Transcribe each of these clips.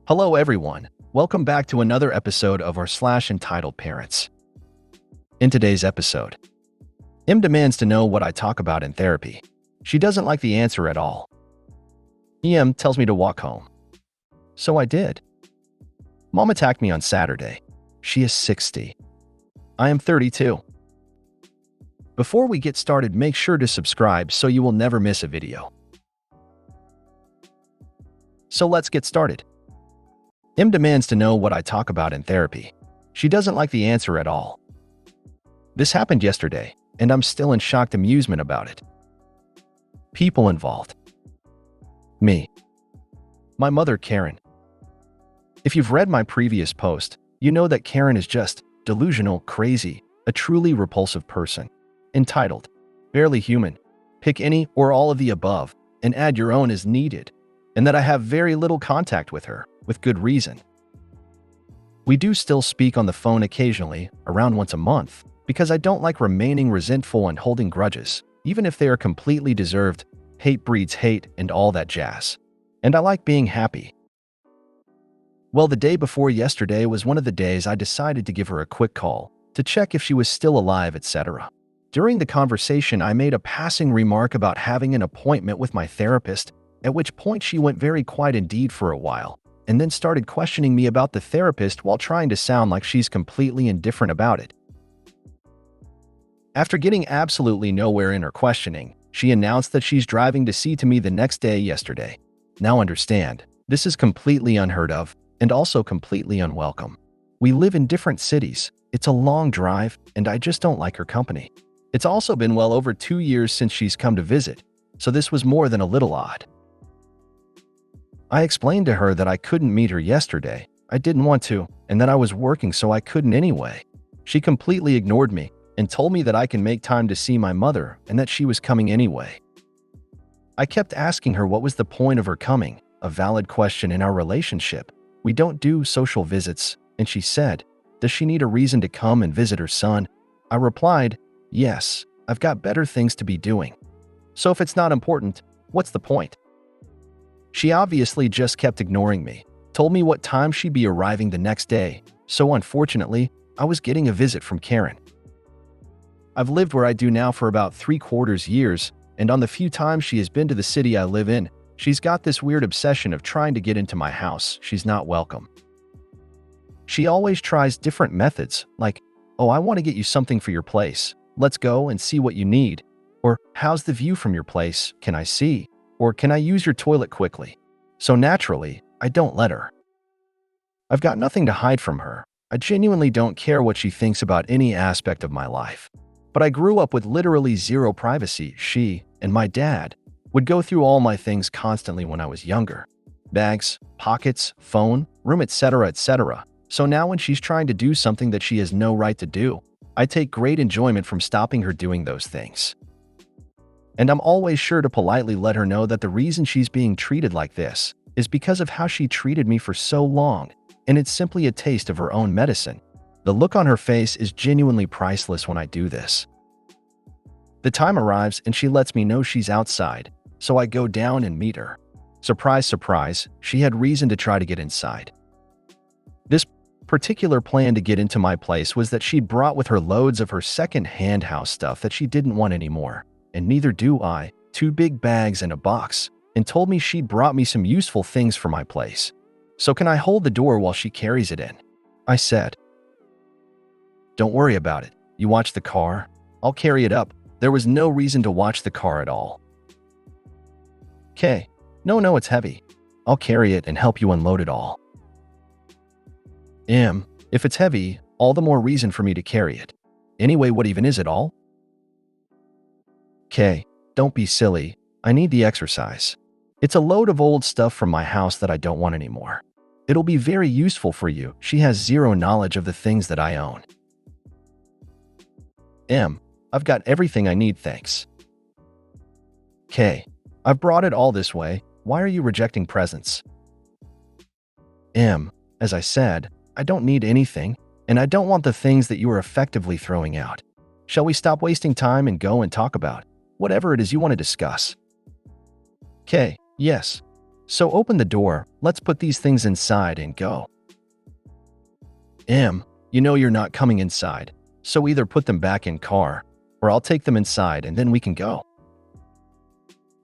Hello everyone, welcome back to another episode of r/slash entitled parents. In today's episode, Em demands to know what I talk about in therapy. She doesn't like the answer at all. Em tells me to walk home. So I did. Mom attacked me on Saturday. She is 60. I am 32. Before we get started, make sure to subscribe so you will never miss a video. So let's get started. Em demands to know what I talk about in therapy. She doesn't like the answer at all. This happened yesterday, and I'm still in shocked amusement about it. People involved. Me. My mother, Karen. If you've read my previous post, you know that Karen is just delusional, crazy, a truly repulsive person. Entitled, barely human, pick any or all of the above, and add your own as needed, and that I have very little contact with her, with good reason. We do still speak on the phone occasionally, around once a month, because I don't like remaining resentful and holding grudges, even if they are completely deserved. Hate breeds hate and all that jazz. And I like being happy. Well, the day before yesterday was one of the days I decided to give her a quick call to check if she was still alive, etc. During the conversation, I made a passing remark about having an appointment with my therapist, at which point she went very quiet indeed for a while, and then started questioning me about the therapist while trying to sound like she's completely indifferent about it. After getting absolutely nowhere in her questioning, she announced that she's driving to see to me the next day yesterday. Now understand, this is completely unheard of and also completely unwelcome. We live in different cities, it's a long drive, and I just don't like her company. It's also been well over 2 years since she's come to visit, so this was more than a little odd. I explained to her that I couldn't meet her yesterday, I didn't want to, and that I was working so I couldn't anyway. She completely ignored me and told me that I can make time to see my mother and that she was coming anyway. I kept asking her what was the point of her coming, a valid question in our relationship. We don't do social visits, and she said, does she need a reason to come and visit her son? I replied, yes, I've got better things to be doing. So if it's not important, what's the point? She obviously just kept ignoring me, told me what time she'd be arriving the next day, so unfortunately, I was getting a visit from Karen. I've lived where I do now for about 3/4 years, and on the few times she has been to the city I live in, she's got this weird obsession of trying to get into my house. She's not welcome. She always tries different methods, like, oh, I want to get you something for your place. Let's go and see what you need. Or, how's the view from your place? Can I see? Or can I use your toilet quickly? So naturally, I don't let her. I've got nothing to hide from her. I genuinely don't care what she thinks about any aspect of my life. But I grew up with literally zero privacy. She and my dad would go through all my things constantly when I was younger. Bags, pockets, phone, room, etc., etc. So now when she's trying to do something that she has no right to do, I take great enjoyment from stopping her doing those things. And I'm always sure to politely let her know that the reason she's being treated like this is because of how she treated me for so long, and it's simply a taste of her own medicine. The look on her face is genuinely priceless when I do this. The time arrives and she lets me know she's outside, so I go down and meet her. Surprise, surprise, she had reason to try to get inside. This particular plan to get into my place was that she'd brought with her loads of her second-hand house stuff that she didn't want anymore. And neither do I, 2 big bags and a box, and told me she'd brought me some useful things for my place. So can I hold the door while she carries it in? I said. Don't worry about it. You watch the car. I'll carry it up. There was no reason to watch the car at all. Okay. No, it's heavy. I'll carry it and help you unload it all. If it's heavy, all the more reason for me to carry it. Anyway, what even is it all? Okay, don't be silly. I need the exercise. It's a load of old stuff from my house that I don't want anymore. It'll be very useful for you. She has zero knowledge of the things that I own. I've got everything I need, thanks. Okay, I've brought it all this way. Why are you rejecting presents? As I said, I don't need anything, and I don't want the things that you are effectively throwing out. Shall we stop wasting time and go and talk about whatever it is you want to discuss? Okay, yes. So open the door, let's put these things inside and go. Em, you know you're not coming inside, so either put them back in car, or I'll take them inside and then we can go.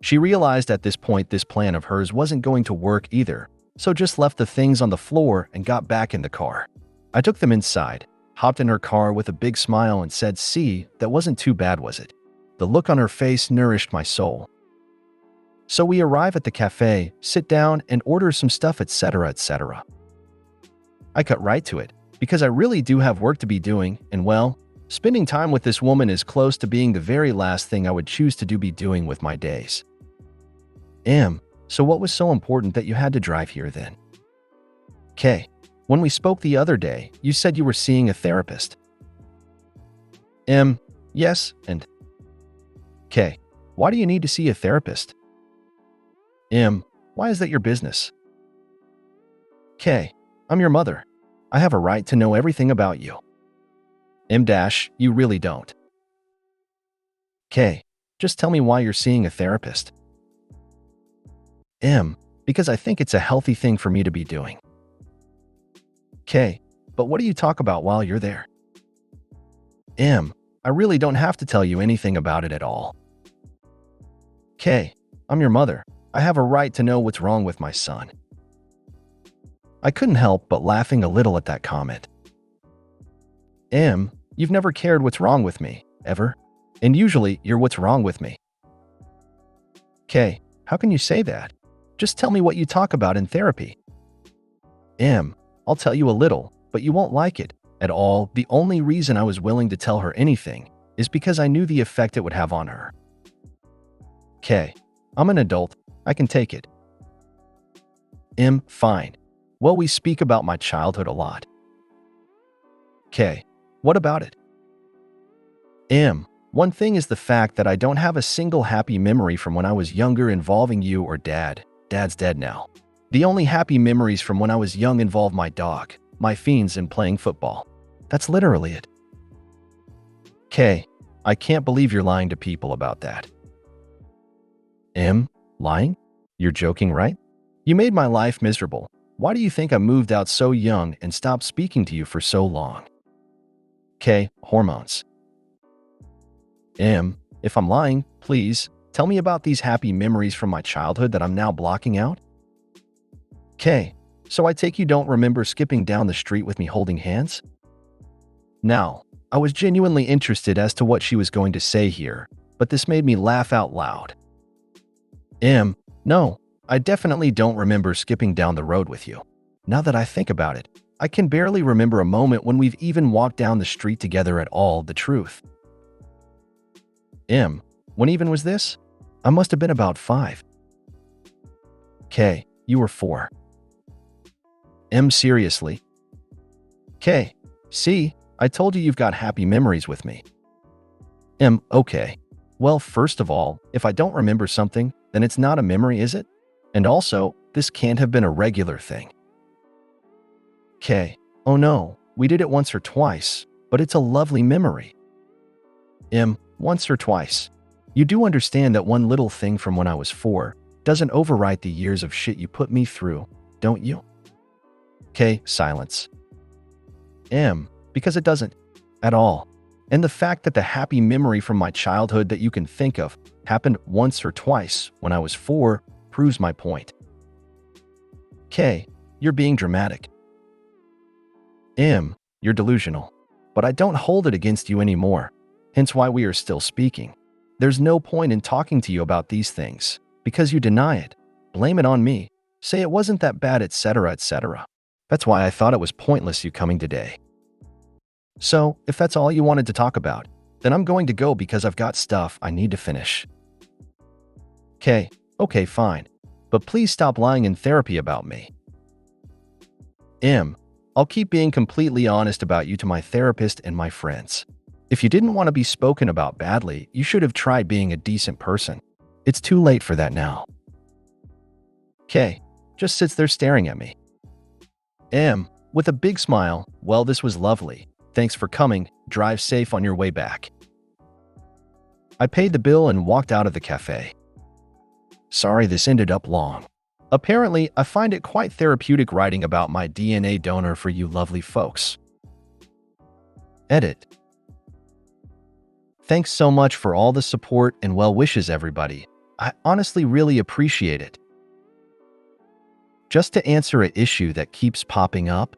She realized at this point this plan of hers wasn't going to work either, so just left the things on the floor and got back in the car. I took them inside, hopped in her car with a big smile and said, "See, that wasn't too bad, was it?" The look on her face nourished my soul. So we arrive at the cafe, sit down, and order some stuff, etc., etc. I cut right to it, because I really do have work to be doing, and well, spending time with this woman is close to being the very last thing I would choose to be doing with my days. Em, so what was so important that you had to drive here then? K, when we spoke the other day, you said you were seeing a therapist. Em, yes, and K, why do you need to see a therapist? Em, why is that your business? K, I'm your mother. I have a right to know everything about you. M dash, you really don't. K, just tell me why you're seeing a therapist. M, because I think it's a healthy thing for me to be doing. K, but what do you talk about while you're there? M, I really don't have to tell you anything about it at all. K, I'm your mother. I have a right to know what's wrong with my son. I couldn't help but laughing a little at that comment. M, you've never cared what's wrong with me, ever? And usually, you're what's wrong with me. K, how can you say that? Just tell me what you talk about in therapy. M, I'll tell you a little, but you won't like it at all. The only reason I was willing to tell her anything is because I knew the effect it would have on her. K, I'm an adult. I can take it. M, fine. Well, we speak about my childhood a lot. K, what about it? M, one thing is the fact that I don't have a single happy memory from when I was younger involving you or Dad. Dad's dead now. The only happy memories from when I was young involve my dog, my fiends, and playing football. That's literally it. K, I can't believe you're lying to people about that. M, lying? You're joking, right? You made my life miserable. Why do you think I moved out so young and stopped speaking to you for so long? K, hormones. M, if I'm lying, please, tell me about these happy memories from my childhood that I'm now blocking out. K, so I take you don't remember skipping down the street with me holding hands? Now, I was genuinely interested as to what she was going to say here, but this made me laugh out loud. M, no, I definitely don't remember skipping down the road with you. Now that I think about it, I can barely remember a moment when we've even walked down the street together at all, the truth. M, when even was this? I must have been about 5. K, you were 4. M, seriously? K, see, I told you you've got happy memories with me. M, okay. Well, first of all, if I don't remember something, then it's not a memory, is it? And also, this can't have been a regular thing. K, oh no, we did it once or twice, but it's a lovely memory. M, once or twice. You do understand that one little thing from when I was 4 doesn't overwrite the years of shit you put me through, don't you? K, silence. M, because it doesn't. At all. And the fact that the happy memory from my childhood that you can think of happened once or twice when I was 4 proves my point. K, you're being dramatic. M, you're delusional. But I don't hold it against you anymore, hence why we are still speaking. There's no point in talking to you about these things, because you deny it, blame it on me, say it wasn't that bad, etc., etc. That's why I thought it was pointless you coming today. So, if that's all you wanted to talk about, then I'm going to go because I've got stuff I need to finish. K, okay, fine. But please stop lying in therapy about me. M, I'll keep being completely honest about you to my therapist and my friends. If you didn't want to be spoken about badly, you should have tried being a decent person. It's too late for that now. K, just sits there staring at me. M, with a big smile, well, this was lovely. Thanks for coming. Drive safe on your way back. I paid the bill and walked out of the cafe. Sorry this ended up long. Apparently, I find it quite therapeutic writing about my DNA donor for you lovely folks. Edit. Thanks so much for all the support and well wishes, everybody. I honestly really appreciate it. Just to answer an issue that keeps popping up,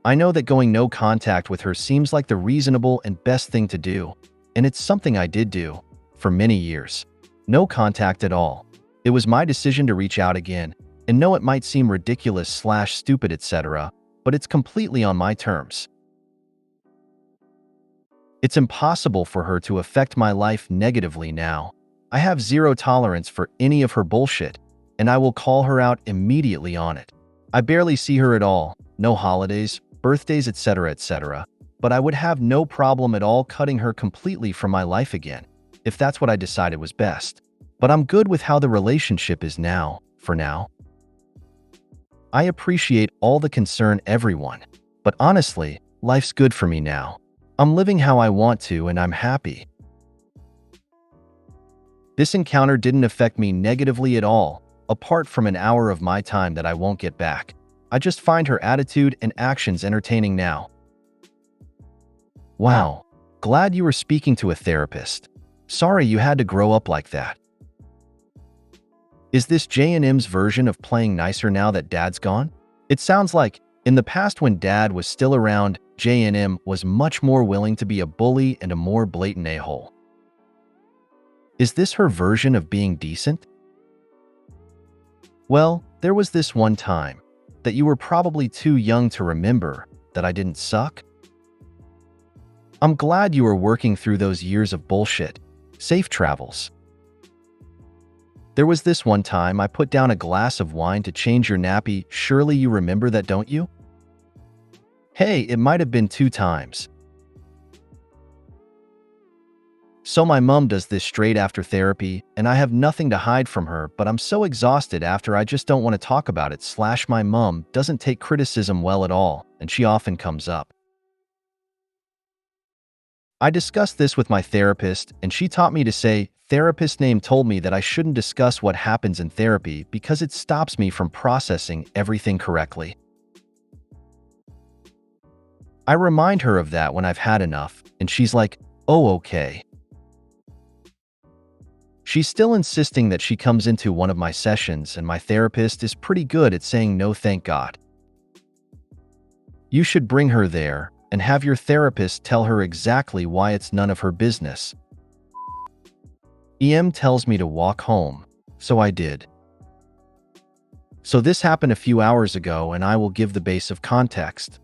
I know that going no contact with her seems like the reasonable and best thing to do, and it's something I did do for many years. No contact at all. It was my decision to reach out again, and know it might seem ridiculous/stupid, etc., but it's completely on my terms. It's impossible for her to affect my life negatively now. I have zero tolerance for any of her bullshit, and I will call her out immediately on it. I barely see her at all, no holidays, birthdays, etc., etc., but I would have no problem at all cutting her completely from my life again, if that's what I decided was best. But I'm good with how the relationship is now, for now. I appreciate all the concern, everyone, but honestly, life's good for me now. I'm living how I want to, and I'm happy. This encounter didn't affect me negatively at all, apart from an hour of my time that I won't get back. I just find her attitude and actions entertaining now. Wow, glad you were speaking to a therapist. Sorry you had to grow up like that. Is this J&M's version of playing nicer now that Dad's gone? It sounds like, in the past when Dad was still around, J&M was much more willing to be a bully and a more blatant a-hole. Is this her version of being decent? Well, there was this one time that you were probably too young to remember that I didn't suck. I'm glad you were working through those years of bullshit. Safe travels. There was this one time I put down a glass of wine to change your nappy. Surely you remember that, don't you? Hey, it might have been 2 times. So my mom does this straight after therapy, and I have nothing to hide from her, but I'm so exhausted after I just don't want to talk about it. My mom doesn't take criticism well at all, and she often comes up. I discussed this with my therapist, and she taught me to say, therapist name told me that I shouldn't discuss what happens in therapy because it stops me from processing everything correctly. I remind her of that when I've had enough, and she's like, oh, okay. She's still insisting that she comes into one of my sessions, and my therapist is pretty good at saying no, thank God. You should bring her there and have your therapist tell her exactly why it's none of her business. EM tells me to walk home, so I did. So this happened a few hours ago, and I will give the base of context.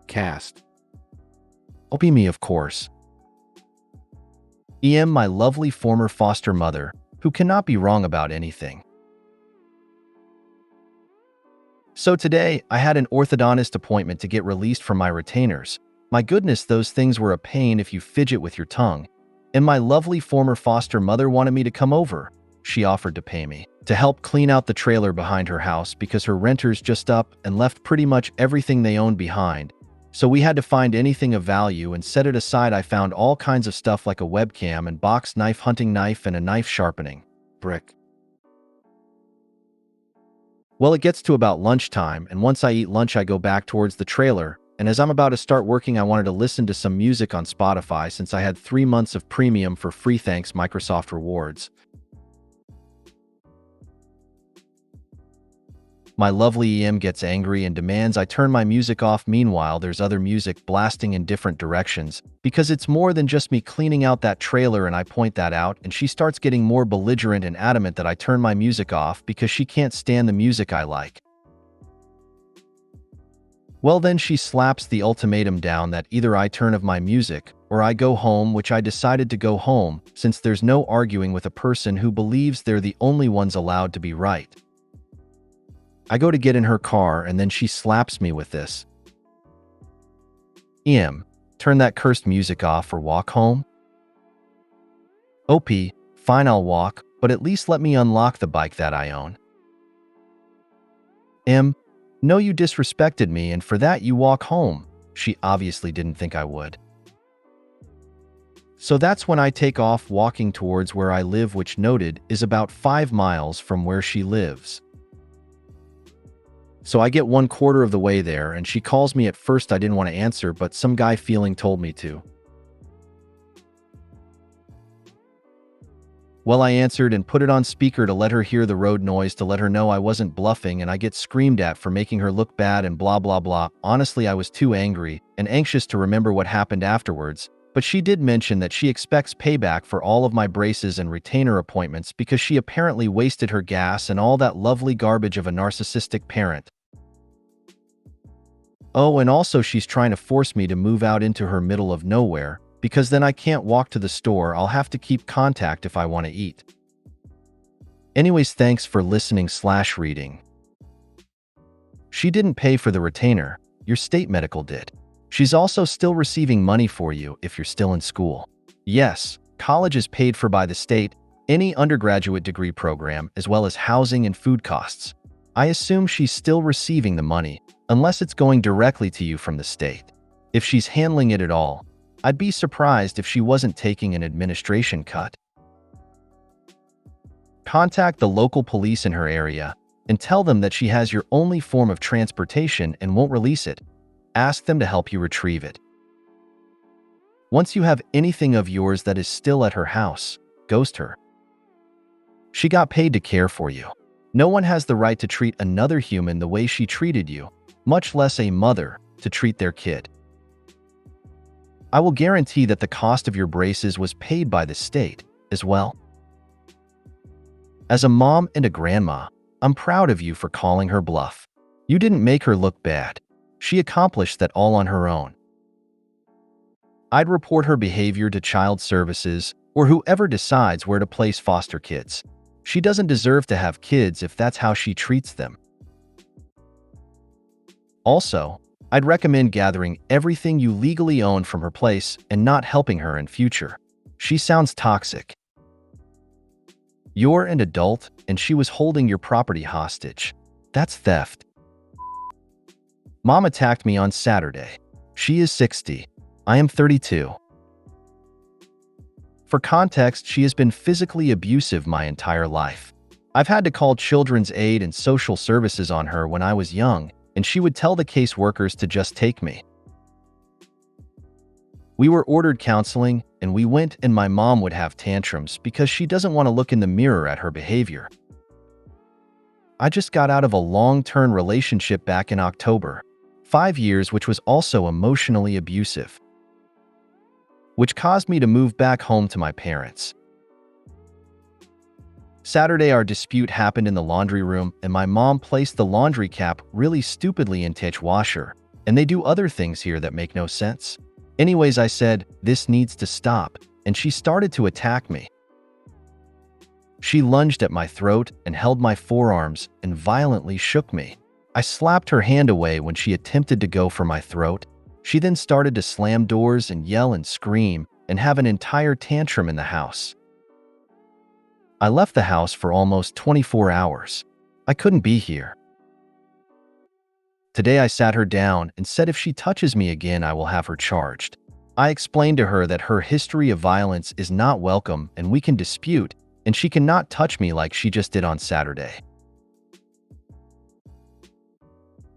Cast. OP me, of course. EM, my lovely former foster mother, who cannot be wrong about anything. So today, I had an orthodontist appointment to get released from my retainers. My goodness, those things were a pain if you fidget with your tongue. And my lovely former foster mother wanted me to come over. She offered to pay me to help clean out the trailer behind her house because her renters just up and left pretty much everything they owned behind. So we had to find anything of value and set it aside. I found all kinds of stuff like a webcam and box knife, hunting knife, and a knife sharpening brick. Well, it gets to about lunchtime, and once I eat lunch, I go back towards the trailer, and as I'm about to start working, I wanted to listen to some music on Spotify since I had 3 months of premium for free thanks Microsoft Rewards. My lovely EM gets angry and demands I turn my music off. Meanwhile, there's other music blasting in different directions because it's more than just me cleaning out that trailer, and I point that out, and she starts getting more belligerent and adamant that I turn my music off because she can't stand the music I like. Well, then she slaps the ultimatum down that either I turn off my music or I go home, which I decided to go home since there's no arguing with a person who believes they're the only ones allowed to be right. I go to get in her car, and then she slaps me with this. EM, turn that cursed music off or walk home? OP, fine, I'll walk, but at least let me unlock the bike that I own. M, no, you disrespected me, and for that you walk home. She obviously didn't think I would. So that's when I take off walking towards where I live, which noted is about 5 miles from where she lives. So I get 1/4 of the way there and she calls me. At first I didn't want to answer, but some guy feeling told me to. Well, I answered and put it on speaker to let her hear the road noise, to let her know I wasn't bluffing, and I get screamed at for making her look bad and blah blah blah. Honestly, I was too angry and anxious to remember what happened afterwards, but she did mention that she expects payback for all of my braces and retainer appointments because she apparently wasted her gas and all that lovely garbage of a narcissistic parent. Oh, and also she's trying to force me to move out into her middle of nowhere, because then I can't walk to the store. I'll have to keep contact if I want to eat. Anyways, thanks for listening/reading. She didn't pay for the retainer. Your state medical did. She's also still receiving money for you if you're still in school. Yes, college is paid for by the state, any undergraduate degree program, as well as housing and food costs. I assume she's still receiving the money, unless it's going directly to you from the state. If she's handling it at all, I'd be surprised if she wasn't taking an administration cut. Contact the local police in her area and tell them that she has your only form of transportation and won't release it. Ask them to help you retrieve it. Once you have anything of yours that is still at her house, ghost her. She got paid to care for you. No one has the right to treat another human the way she treated you, much less a mother to treat their kid. I will guarantee that the cost of your braces was paid by the state as well. As a mom and a grandma, I'm proud of you for calling her bluff. You didn't make her look bad. She accomplished that all on her own. I'd report her behavior to child services or whoever decides where to place foster kids. She doesn't deserve to have kids if that's how she treats them. Also, I'd recommend gathering everything you legally own from her place and not helping her in future. She sounds toxic. You're an adult and she was holding your property hostage. That's theft. Mom attacked me on Saturday. She is 60. I am 32. For context, she has been physically abusive my entire life. I've had to call Children's Aid and social services on her when I was young, and she would tell the caseworkers to just take me. We were ordered counseling, and we went, and my mom would have tantrums because she doesn't want to look in the mirror at her behavior. I just got out of a long-term relationship back in October, 5 years, which was also emotionally abusive, which caused me to move back home to my parents. Saturday, our dispute happened in the laundry room, and my mom placed the laundry cap really stupidly in dishwasher, and they do other things here that make no sense. Anyways, I said, this needs to stop, and she started to attack me. She lunged at my throat and held my forearms and violently shook me. I slapped her hand away when she attempted to go for my throat. She then started to slam doors and yell and scream and have an entire tantrum in the house. I left the house for almost 24 hours. I couldn't be here. Today I sat her down and said if she touches me again, I will have her charged. I explained to her that her history of violence is not welcome and we can dispute, and she cannot touch me like she just did on Saturday.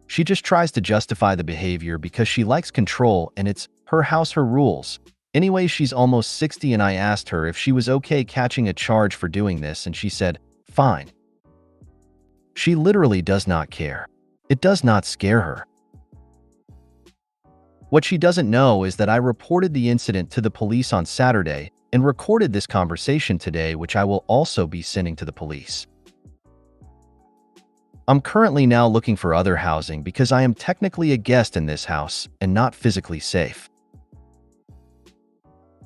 She just tries to justify the behavior because she likes control and it's her house, her rules. Anyway, she's almost 60 and I asked her if she was okay catching a charge for doing this and she said, fine. She literally does not care. It does not scare her. What she doesn't know is that I reported the incident to the police on Saturday and recorded this conversation today, which I will also be sending to the police. I'm currently now looking for other housing because I am technically a guest in this house and not physically safe.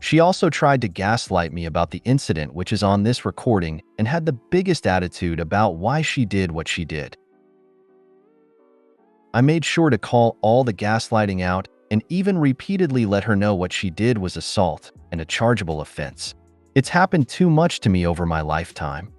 She also tried to gaslight me about the incident, which is on this recording, and had the biggest attitude about why she did what she did. I made sure to call all the gaslighting out and even repeatedly let her know what she did was assault and a chargeable offense. It's happened too much to me over my lifetime.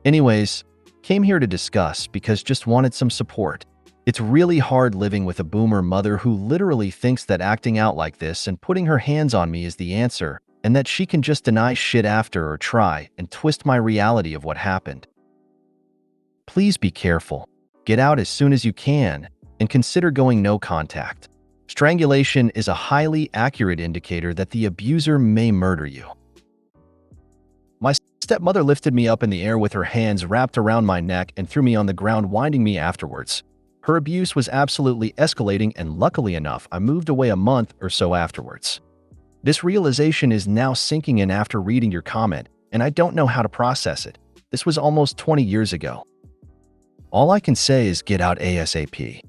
Anyways, came here to discuss because just wanted some support. It's really hard living with a boomer mother who literally thinks that acting out like this and putting her hands on me is the answer, and that she can just deny shit after or try and twist my reality of what happened. Please be careful. Get out as soon as you can, and consider going no contact. Strangulation is a highly accurate indicator that the abuser may murder you. My stepmother lifted me up in the air with her hands wrapped around my neck and threw me on the ground, winding me afterwards. Her abuse was absolutely escalating, and luckily enough, I moved away a month or so afterwards. This realization is now sinking in after reading your comment, and I don't know how to process it. This was almost 20 years ago. All I can say is get out ASAP.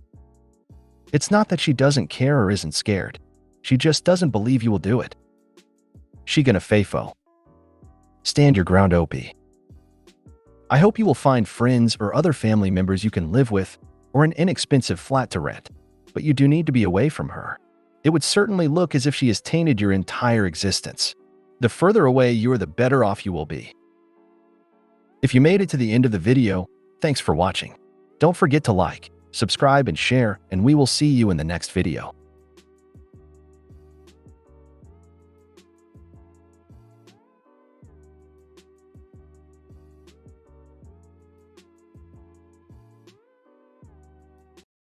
It's not that she doesn't care or isn't scared. She just doesn't believe you will do it. She gonna FAFO. Stand your ground, OP. I hope you will find friends or other family members you can live with, or an inexpensive flat to rent, but you do need to be away from her. It would certainly look as if she has tainted your entire existence. The further away you are, the better off you will be. If you made it to the end of the video, thanks for watching. Don't forget to like, subscribe, and share, and we will see you in the next video.